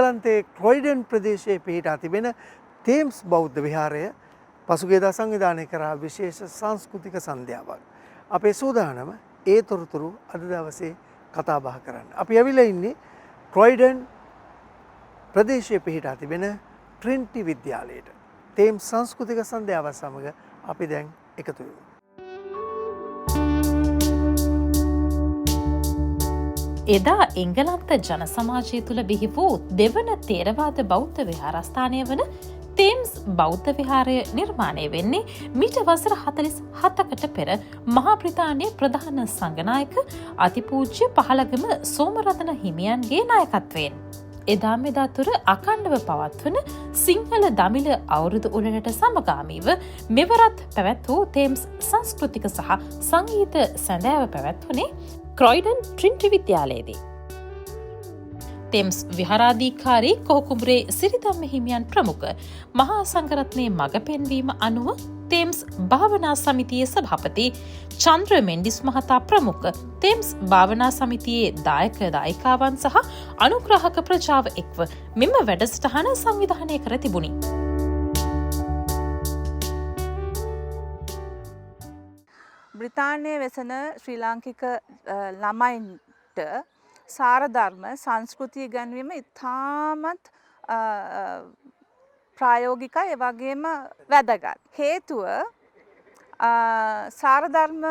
එංගලන්තයේ ක්‍රොයිඩන් ප්‍රදේශයේ පිහිටා තිබෙන තේම්ස් බෞද්ධ විහාරය පසුගියදා සංවිධානය කරා විශේෂ සංස්කෘතික සන්ධ්‍යාවක්. අපේ සූදානම ඒ තොරතුරු අද දවසේ කතා බහ කරන්න. අපි ඇවිල්ලා ඉන්නේ ක්‍රොයිඩන් ප්‍රදේශයේ පිහිටා තිබෙන ට්‍රිනිටි විද්‍යාලයට. තේම්ස් සංස්කෘතික සන්ධ්‍යාව සමග අපි දැන් එකතු වෙමු. එදා එංගලන්ත ජන සමාජය තුළ බිහි වූ දෙවන ථේරවාද බෞද්ධ විහාරස්ථානය වන තේම්ස් බෞද්ධ විහාරය නිර්මාණය වෙන්නේ මීට වසර 47කට පෙර මහා බ්‍රිතාන්‍ය ප්‍රධාන සංඝනායක අතිපූජ්‍ය පහළගම සෝමරතන හිමියන්ගේ නායකත්වයෙන්. එදා මෙදා තුර අඛණ්ඩව පවත්වන සිංහල දමිළ අවුරුදු උළෙලට සමගාමීව මෙවරත් පැවැත් වූ තේම්ස් සංස්කෘතික සහ සංගීත සැඳෑව පැවැත්වුණේ ක්‍රොයිඩන් ට්‍රිනිටි විද්‍යාලයේදී. තෙම්ස් විහාරාධිකාරී කොහුකුඹුරේ සිරිධම්ම හිමියන් ප්‍රමුඛ මහා සංඝරත්නයේ මඟ පෙන්වීම අනුව තෙම්ස් භාවනා සමිතියේ සභාපති චන්ද්‍ර මෙන්ඩිස් මහතා ප්‍රමුඛ තෙම්ස් භාවනා සමිතියේ දායක දායිකාවන් සහ අනුග්‍රාහක ප්‍රජාව එක්ව මෙම වැඩසටහන සංවිධානය කර තිබුණි. බ්‍රිතාන්‍යයේ වෙසෙන ශ්‍රී ලාංකික ළමයින්ට සාරධර්ම සංස්කෘතිය ඉගැන්වීම ඉතාමත් ප්‍රායෝගිකයි ඒ වගේම වැදගත්. හේතුව සාරධර්ම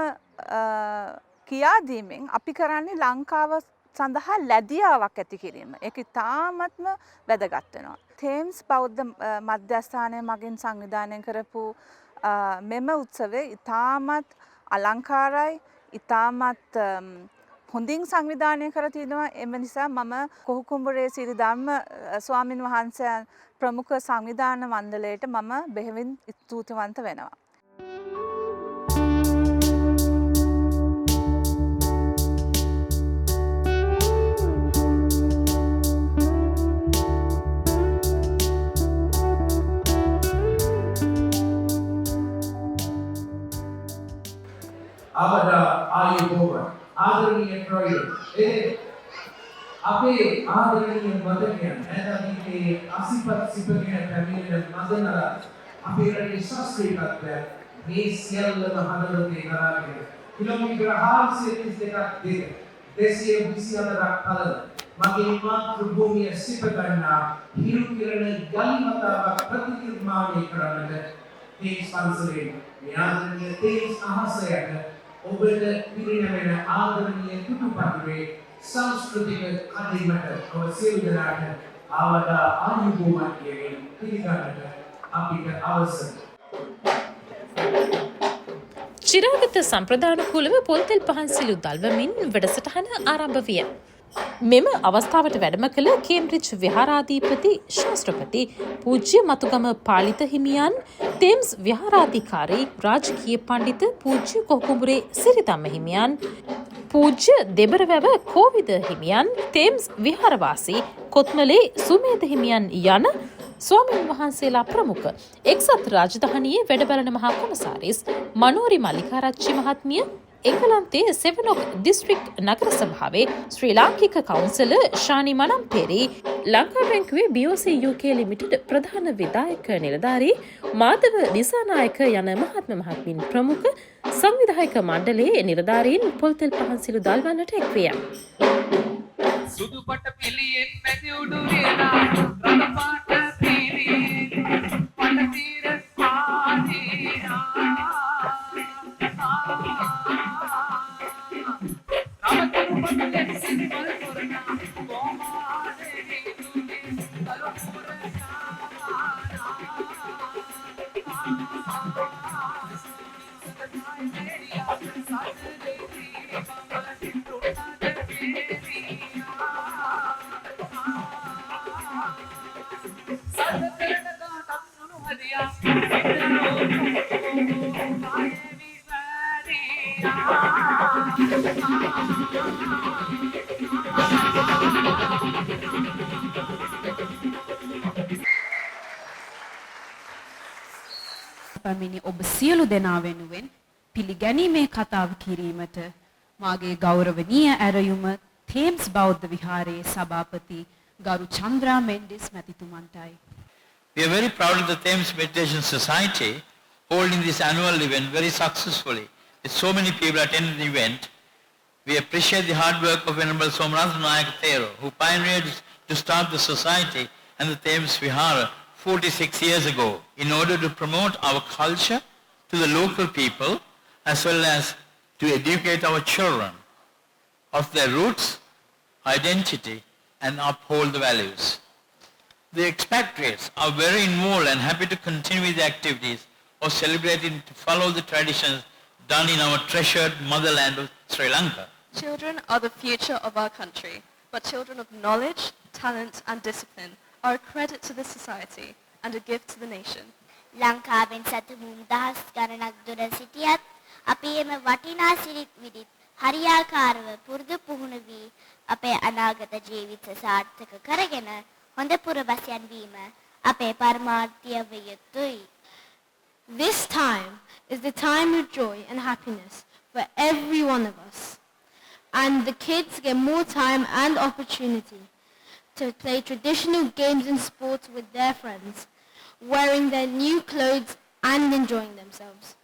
කියා දීමෙන් අපි කරන්නේ ලංකාව සඳහා ලැදියාවක් ඇති කිරීම. ඒක ඉතාමත්ම වැදගත් වෙනවා. තේම්ස් බෞද්ධ මධ්‍යස්ථානය මගින් සංවිධානය කරපු මෙම උත්සවය ඉතාමත් අලංකාරයි, ඉතාමත් හොඳින් සංවිධානය කර තිනවා. එම නිසා මම කොහුකුඹුරේ සිරිධම්ම ස්වාමින් වහන්සේ ප්‍රමුඛ සංවිධාන මණ්ඩලයට මම බෙහෙවින් ස්තුතිවන්ත වෙනවා. අවදා ආයුබෝවන් ආදරණීය ක්‍රොයිඩන් අපේ ආදරණීය මතකයන් නැත්නම් මේ අසිපත් සිපගෙන පැමිණෙන මදනලා අපේ රටේ ශාස්ත්‍රීයත්වය මේ සියල්ලම හදවතේ දරාගෙන කිලෝමීටර 432ක් දෙක 224ක් පළල මගේ මාතෘ භූමිය සිප ගන්නා හිරු කිරණ යලිමතාවක් ප්‍රතිනිර්මාණය කරන්නට මේ ස්පන්සරේ මේ ආදරණීය තේම්ස් අහසයට ඔබට පිරිනැමෙන ආදරණීය තුටුපතුරේ සංස්කෘතික කඩිමට ඔබ සියලු දෙනාට ආවදා ආයුබෝවන් කියමින් පිළිගන්නට අපිට අවසර. චිරාගත සම්ප්‍රදානුකූලව පොල්තෙල් පහන් සිලු දල්වමින් වැඩසටහන ආරම්භ විය. මෙම අවස්ථාවට වැඩම කළ කේම්බ්‍රිජ් විහාරාධිපති ශාස්ත්‍රපති පූජ්‍ය මතුගම පාලිත හිමියන්, තේම්ස් විහාරාධිකාරී රාජකීය පඬිත පූජ්‍ය කොහුකුඹුරේ සිරිධම්ම හිමියන්, පූජ්‍ය දෙබරවැව කෝවිද හිමියන්, තේම්ස් විහාරවාසී කොත්මලේ සුමේද හිමියන් යන ස්වාමීන් වහන්සේලා ප්‍රමුඛ එක්සත් රාජධානියේ වැඩබලන මහා කොමසාරිස් මනෝරි මල්ලිකාරච්චි මහත්මිය, එංගලන්තයේ සෙවනොක් දිස්ත්‍රික් නගර සභාවේ ශ්‍රී ලාංකික කවුන්සලර් ශානි මනම්පේරි, ලංකා බැංකුවේ BOC UK ලිමිටඩ් ප්‍රධාන විධායක නිලධාරී මාධව දිසානායක යන මහත්ම මහත්මින් ප්‍රමුඛ සංවිධායක මණ්ඩලයේ නිලධාරීන් පොල්තෙල් පහන් සිලු දල්වන්නට එක්විය. සුදු පට පිළියෙන් මැදි උඩු වේලා රළ පාට පීරි පට තීර පාදීනා පැමිණි ඔබ සියලු දෙනා වෙනුවෙන් පිළිගැනීමේ කතාව කිරීමට මාගේ ගෞරවනීය ඇරයුම තේම්ස් බෞද්ධ විහාරයේ සභාපති ගරු Chandra Mendis මැතිතුමන්ටයි. We are very proud of the Thames Meditation Society holding this annual event very successfully. With so many people attending the event, we appreciate the hard work of Venerable Somnath Nayak Thero, who pioneered to start the society and the Thames Vihara 46 years ago in order to promote our culture to the local people as well as to educate our children of their roots, identity and uphold the values. The expatriates are very involved and happy to continue the activities of celebrating to follow the traditions done in our treasured motherland of Sri Lanka. Children are the future of our country, but children of knowledge, talent and discipline are a credit to the society and a gift to the nation. ලංකාවෙන් සතුමුම් දහස් ගණනක් දුර සිටියත් අපි එම වටිනා සිරිත් විදිත් හරියාකාරව පුරුදු පුහුණු වී අපේ අනාගත ජීවිත සාර්ථක කරගෙන හොඳ පුරවැසියන් වීම අපේ පරමාර්ථය විය යුතුයි. This time is the time of joy and happiness for every one of us. And the kids get more time and opportunity to play traditional games and sports with their friends, wearing their new clothes and enjoying themselves.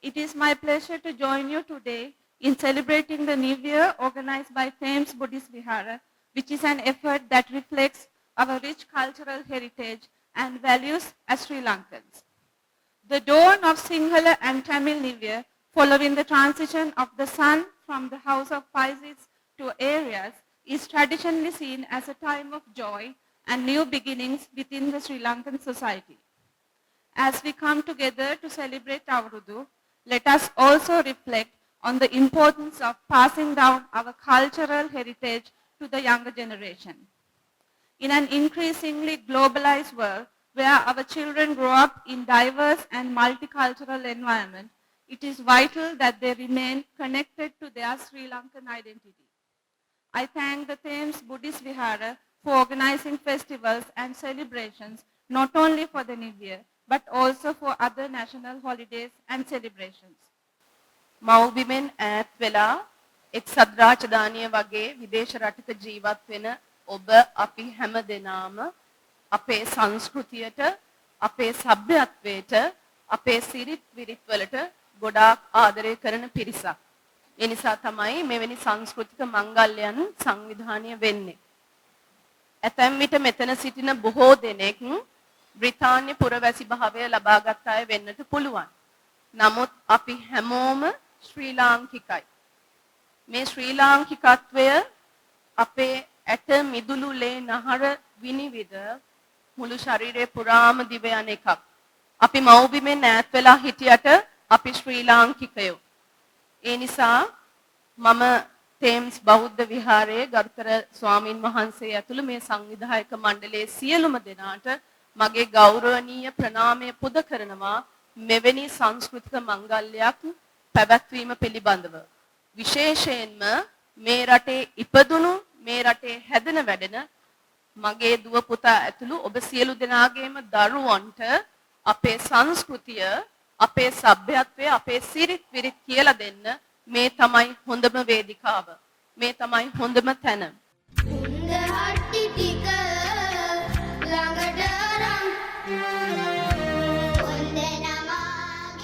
It is my pleasure to join you today in celebrating the New Year organized by Thames Buddhist Vihara, which is an effort that reflects our rich cultural heritage and values as Sri Lankans. The dawn of Sinhala and Tamil New Year, following the transition of the sun from the house of Pisces to Aries, is traditionally seen as a time of joy and new beginnings within the Sri Lankan society. As we come together to celebrate Avarudu, let us also reflect on the importance of passing down our cultural heritage to the younger generation. In an increasingly globalized world where our children grow up in diverse and multicultural environment, it is vital that they remain connected to their Sri Lankan identity. I thank the Thames Buddhist Vihara for organizing festivals and celebrations not only for the New Year, but also for other national holidays and celebrations. මව්බිමෙන් ඈත් වෙලා එක් සද්රාජධානිය වගේ විදේශ රටක ජීවත් වෙන ඔබ අපි හැම දෙනාම අපේ සංස්කෘතියට අපේ සભ્યත්වයට අපේ සිරිත් විරිත් වලට ගොඩාක් ආදරය කරන පිරිසක්. ඒ නිසා තමයි මෙවැනි සංස්කෘතික මංගල්‍යයන් සංවිධානය වෙන්නේ. ඇතැම් විට මෙතන සිටින බොහෝ දෙනෙක් බ්‍රිතාන්‍ය පුරවැසි භාවය ලබාගත් අය වෙන්නට පුළුවන්. නමුත් අපි හැමෝම ශ්‍රී ලාංකිකයි. මේ ශ්‍රී ලාංකිකත්වය අපේ ඇට මිදුළු ලේ නහර විනිවිද මුළු ශරීරය පුරාම දිව යන එකක්. අපි මව්බිමෙන් ඈත් වෙලා හිටියට අපි ශ්‍රී ලාංකිකයෝ. ඒ නිසා මම තේම්ස් බෞද්ධ විහාරයේ ගරුතර ස්වාමින් වහන්සේ ඇතුළු මේ සංවිධායක මණ්ඩලයේ සියලුම දෙනාට මගේ ගෞරවනීය ප්‍රණාමය පුද කරනවා මෙවැනි සංස්කෘතික මංගල්‍යයක් පැවැත්වීම පිළිබඳව. විශේෂයෙන්ම මේ රටේ ඉපදුණු මේ රටේ හැදෙන වැඩෙන මගේ දුව පුතා ඇතුළු ඔබ සියලු දෙනාගේම දරුවන්ට අපේ සංස්කෘතිය අපේ සભ્યත්වය අපේ සිරිත් විරිත් කියලා දෙන්න මේ තමයි හොඳම වේදිකාව. මේ තමයි හොඳම තැන.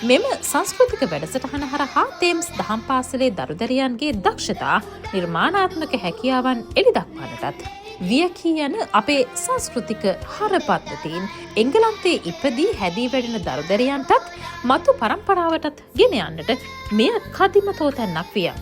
මෙම සංස්කෘතික වැඩසටහන හරහා තේම්ස් දහම් පාසලේ දරුදැරියන්ගේ දක්ෂතා නිර්මාණාත්මක හැකියාවන් එළිදක්වන්නටත් වියකී යන අපේ සංස්කෘතික හරපද්ධතීන් එංගලන්තයේ ඉපදී හැදී වැඩෙන දරුදැරියන්ටත් මතු පරම්පරාවටත් ගෙන යන්නට මෙය කදිම තෝතැන්නක් විය.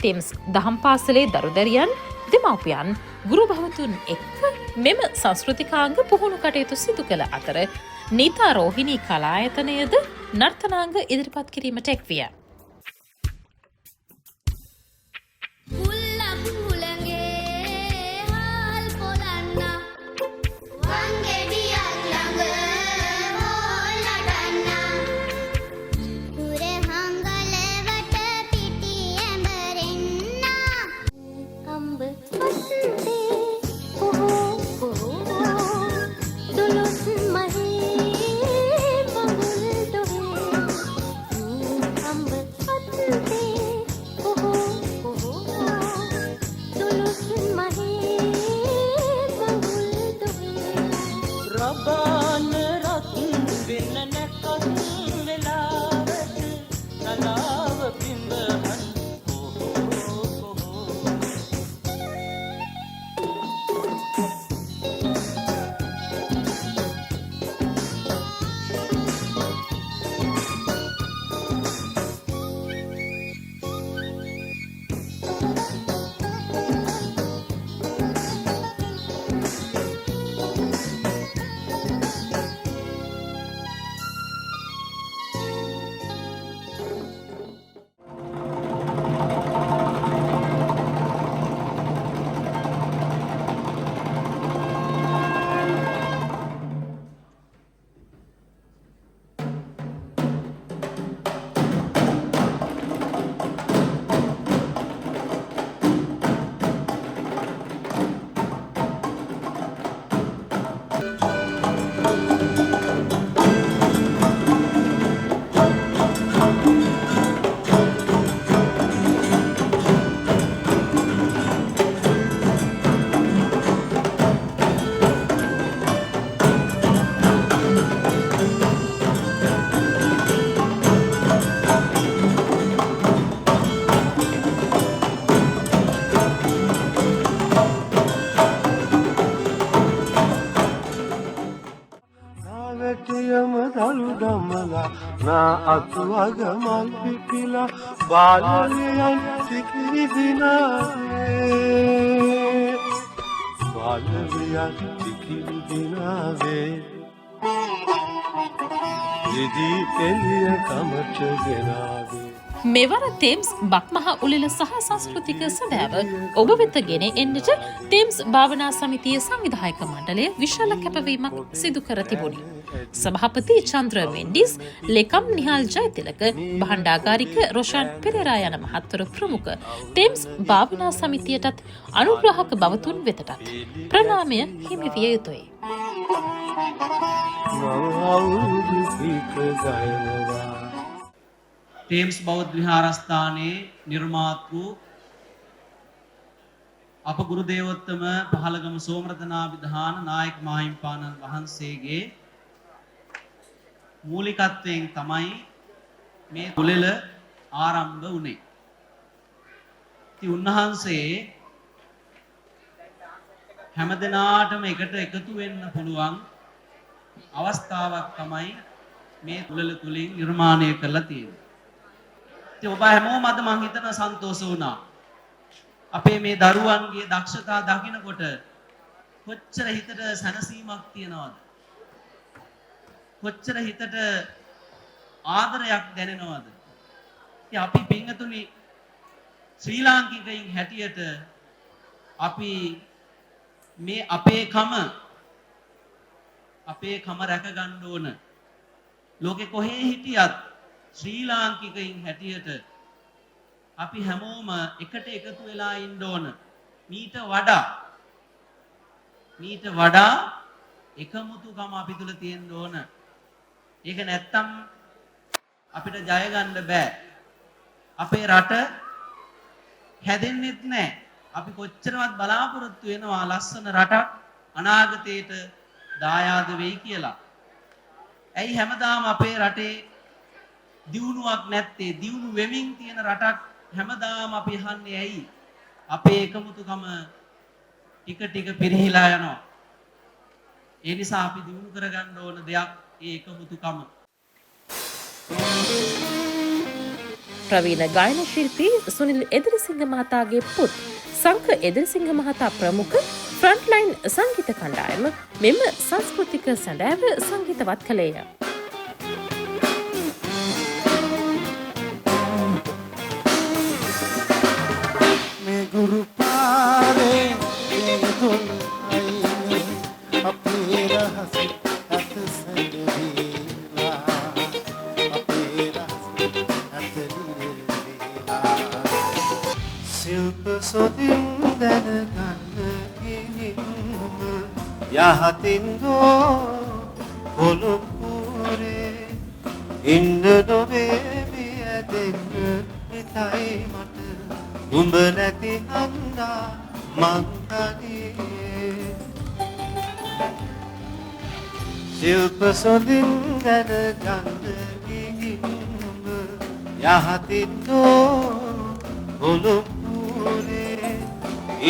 තෙම්ස් දහම් පාසලේ දරුදැරියන් දෙමව්පියන් ගුරු භවතුන් එක්ව මෙම සංස්කෘතිකාංග පුහුණු කටයුතු සිදු කළ අතර නීතා රෝහිණී කලායතනයද නර්තනාංග ඉදිරිපත් කිරීමට එක්විය. අතුවගමල් පිපිලා බාලවියන් සිකිරි දිනාවේ බාලවියන් සිකිරි දිනාවේ දිදී එළිය කමට ගෙනාවේ. මෙවර තේම්ස් බක්මහ උළෙල සහ සංස්කෘතික සැබෑව ඔබ වෙත ගෙන එන්නට තේම්ස් භාවනා සමිතිය සංවිධායක මණ්ඩලය විශාල කැපවීමක් සිදු කර තිබුණි. සභාපති චන්ද්‍ර මෙන්ඩිස්, ලේකම් නිහාල් ජයතිලක, භණ්ඩාගාරික රොෂාන් පෙරේරා යන මහත්වරු ප්‍රමුඛ තේම්ස් භාවනා සමිතියටත් අනුග්‍රාහක බවතුන් වෙතටත් ප්‍රණාමය හිමි විය යුතුයි. තේම්ස් බෞද්ධ විහාරස්ථානයේ නිර්මාතෘ අප ගුරු දේවෝත්තම පහළගම සෝමරතනාභිධාන නායක මාහිම්පාණන් වහන්සේගේ මූලිකත්වයෙන් තමයි මේ උළෙල ආරම්භ වුණේ. ඉතින් උන්වහන්සේ හැමදෙනාටම එකට එකතු වෙන්න පුළුවන් අවස්ථාවක් තමයි මේ උළෙල තුලින් නිර්මාණය කරලා තියෙන්නේ. ඉතින් ඔබ හැමෝම අද මං හිතන සන්තෝෂ වුණා. අපේ මේ දරුවන්ගේ දක්ෂතා දකිනකොට කොච්චර හිතට සැනසීමක් තියනවද? කොච්චර හිතට ආදරයක් දැනෙනවද? ඉතින් අපි පින්තුනි ශ්‍රී ලාංකිකයින් හැටියට අපි මේ අපේ කම රැක ගන්න ඕන. ලෝකෙ කොහේ හිටියත් ශ්‍රී ලාංකිකයින් හැටියට අපි හැමෝම එකට එකතු වෙලා ඉන්න ඕන. මීට වඩා එකමුතුකම අපි තුල තියෙන්න ඕන. ඒක නැත්තම් අපිට ජය ගන්න බෑ. අපේ රට හැදෙන්නෙත් නැහැ. අපි කොච්චරවත් බලාපොරොත්තු වෙනවා ලස්සන රටක් අනාගතයට දායාද වෙයි කියලා. ඇයි හැමදාම අපේ රටේ දියුණුවක් නැත්තේ? දියුණු වෙමින් තියෙන රටක් හැමදාම අපි අහන්නේ ඇයි? අපේ එකමුතුකම ටික ටික පිරිහිලා යනවා. ඒ නිසා අපි දියුණු කරගන්න ඕන දෙයක් ඒ එකමුතුකම. ප්‍රවීණ ගායන ශිල්පී සුනිල් එදිරිසිංහ මහතාගේ පුත් සංක එදිරිසිංහ මහතා ප්‍රමුඛ ෆ්‍රන්ට්ලයින් සංගීත කණ්ඩායම මෙම සංස්කෘතික සැඳෑව සංගීතවත් කළේය. මේ ගුරු පාරේ දුන් අයිනේ අපේ රහස අත සැදවිලා අපේ රහස අත නිරවිලා සිල්ප සොදින් දැනගන්න ගිහින්ම යහතින් දෝ පොළොපුරේ ඉන්න නොවේ මිය දෙන්න හිතයි මට උඹ නැති හන්දා මං තනියේ ශිල්ප සොඳින් දැනගන්න ගිහින්ම යහතින් දෝ පොළොපුරේ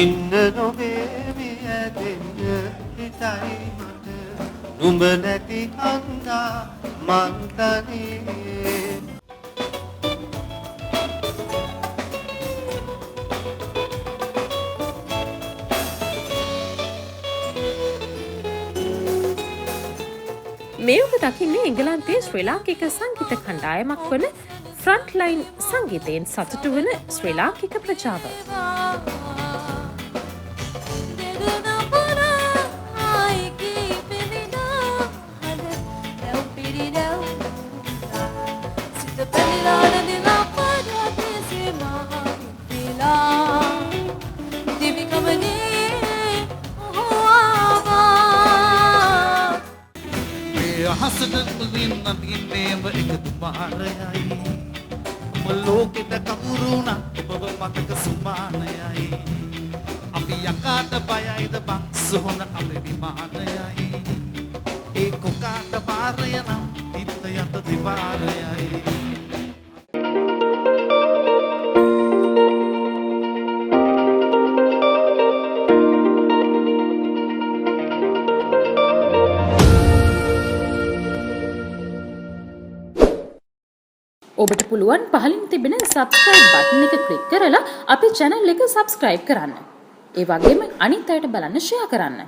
ඉන්න නොවේ මිය දෙන්න හිතයි මට උඹ නැති හන්දා මං තනියේ මේ ඔබ දකින්නේ එංගලන්තයේ ශ්‍රී ලාංකික සංගීත කණ්ඩායමක් වන ෆ්‍රන්ට්ලයින් සංගීතයෙන් සතුටු වන ශ්‍රී ලාංකික ප්‍රජාව. හසට මුලින් නදින්නේම එකතු මාරයයි මොලෝකෙට කවුරුණා ඔබ මතක සුමානයයි අපි යකාට බයයිද බං සොහන අපේ විමානයයි ඒ කොකාට පාරය නම් හිත යත දිවාරයයි ඔබට පුළුවන් පහලින් තිබෙන subscribe button එක ක්ලික් කරලා අපේ channel එක subscribe කරන්න. ඒ වගේම අනිත් අයට බලන්න share කරන්න.